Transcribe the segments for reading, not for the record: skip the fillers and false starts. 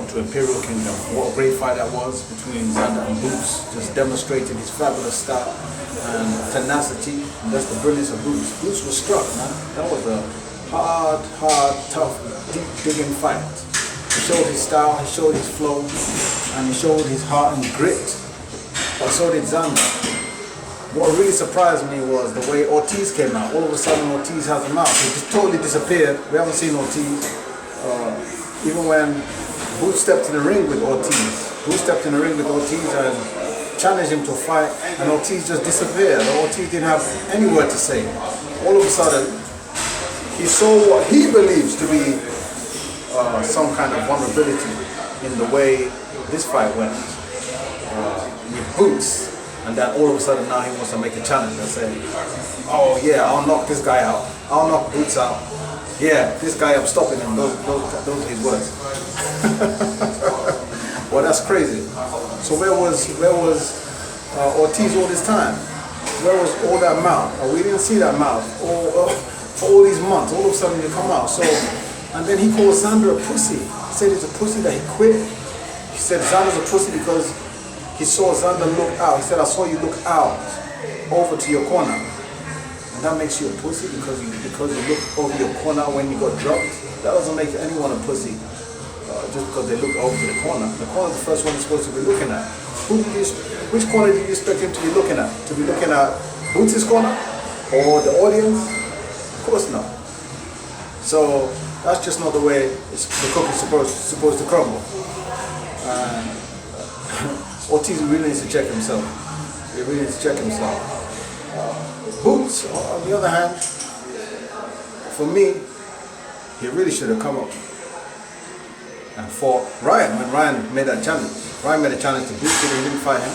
to Imperial Kingdom. What a great fight that was between Xander and Boots. Just demonstrated his fabulous style and tenacity. And that's the brilliance of Boots. Boots was struck, man. That was a hard, tough, deep digging fight. He showed his style, he showed his flow, and he showed his heart and grit. But so did Xander. What really surprised me was the way Ortiz came out. All of a sudden Ortiz has him out. He just totally disappeared. We haven't seen Ortiz. Even when Boots stepped in the ring with Ortiz. Boots stepped in the ring with Ortiz and challenged him to a fight, and Ortiz just disappeared. Ortiz didn't have any word to say. All of a sudden, he saw what he believes to be some kind of vulnerability in the way this fight went with Boots. And then all of a sudden now he wants to make a challenge and say, oh yeah, I'll knock this guy out. I'll knock Boots out. Yeah, this guy, I'm stopping him. Those are his words. Well, that's crazy. So where was Ortiz all this time? Where was all that mouth? Oh, we didn't see that mouth for all these months. All of a sudden you come out. So, and then he called Xander a pussy. He said it's a pussy that he quit. He said Xander's a pussy because he saw Xander look out. He said, I saw you look out over to your corner. And that makes you a pussy because you looked over your corner when you got dropped. That doesn't make anyone a pussy just because they look over to the corner. The corner is the first one you're supposed to be looking at. Which corner do you expect him to be looking at? To be looking at Boots' corner or the audience? Of course not. So that's just not the way the cookie's supposed to crumble. Ortiz really needs to check himself. He really needs to check himself. Boots, on the other hand, for me, he really should have come up and fought Ryan when Ryan made that challenge. Ryan made a challenge to Boots and he didn't fight him.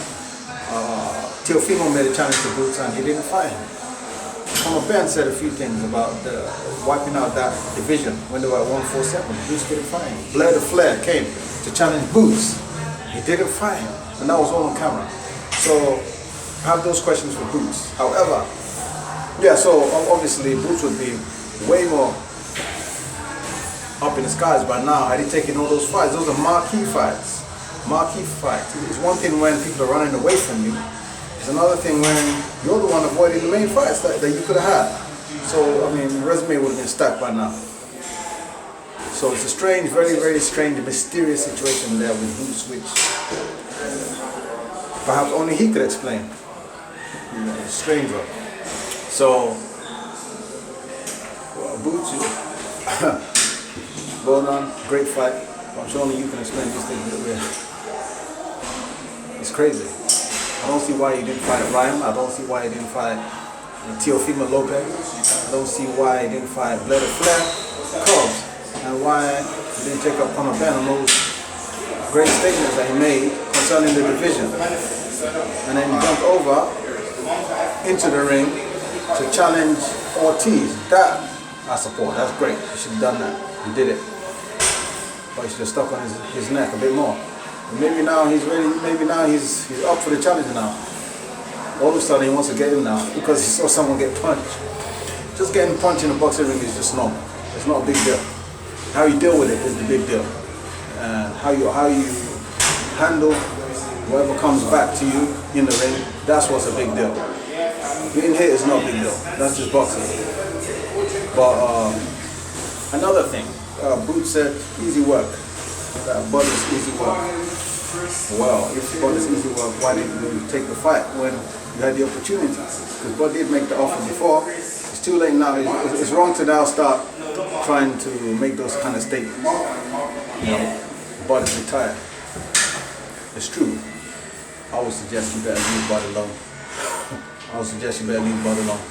Teofimo made a challenge to Boots and he didn't fight him. Ben said a few things about wiping out that division when they were at 147. Boots didn't fight him. Blair the Flair came to challenge Boots. He didn't fight him. And that was all on camera. So I have those questions for Boots. However, yeah, so obviously Boots would be way more up in the skies by now had he taken all those fights. Those are marquee fights. Marquee fights. It's one thing when people are running away from you. It's another thing when you're the one avoiding the main fights that you could have had. So, I mean, the resume would have been stacked by now. So it's a strange, very strange, mysterious situation there with Boots, which perhaps only he could explain. You know, it's strange one. So, Boots, well done, great fight. I'm sure only you can explain these things. It's crazy. I don't see why he didn't fight Ryan. I don't see why he didn't fight Teofimo Lopez. I don't see why he didn't fight Blair the Flair, Cubs, and why he didn't take up Ben on those great statements that he made concerning the division. And then he jumped over into the ring to challenge Ortiz. That I support. That's great. He should have done that. He did it. But he should have stuck on his neck a bit more. And maybe now he's ready. Maybe now he's up for the challenge now. All of a sudden he wants to get him now because he saw someone get punched. Just getting punched in a boxing ring is just normal. It's not a big deal. How you deal with it is the big deal. And how you handle whatever comes back to you in the ring, that's what's a big deal. Getting hit is not a big deal. That's just boxing. But another thing, Boots said easy work. Bud is easy work. Well, if Bud is easy work, why didn't you take the fight when you had the opportunity? Because Bud did make the offer before. It's too late now. It's wrong to now start trying to make those kind of statements. You know, Bud is retired. It's true. I would suggest you better leave Bud alone. I would suggest you better leave Bud alone.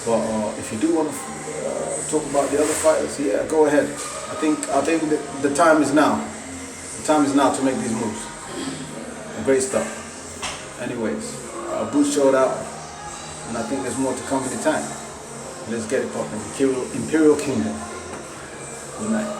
But if you do want to talk about the other fighters, yeah, go ahead. I think the time is now. The time is now to make these moves. Great stuff. Anyways, Boots showed out, and I think there's more to come in the tank. Let's get it popping. Imperial Kingdom. Good night.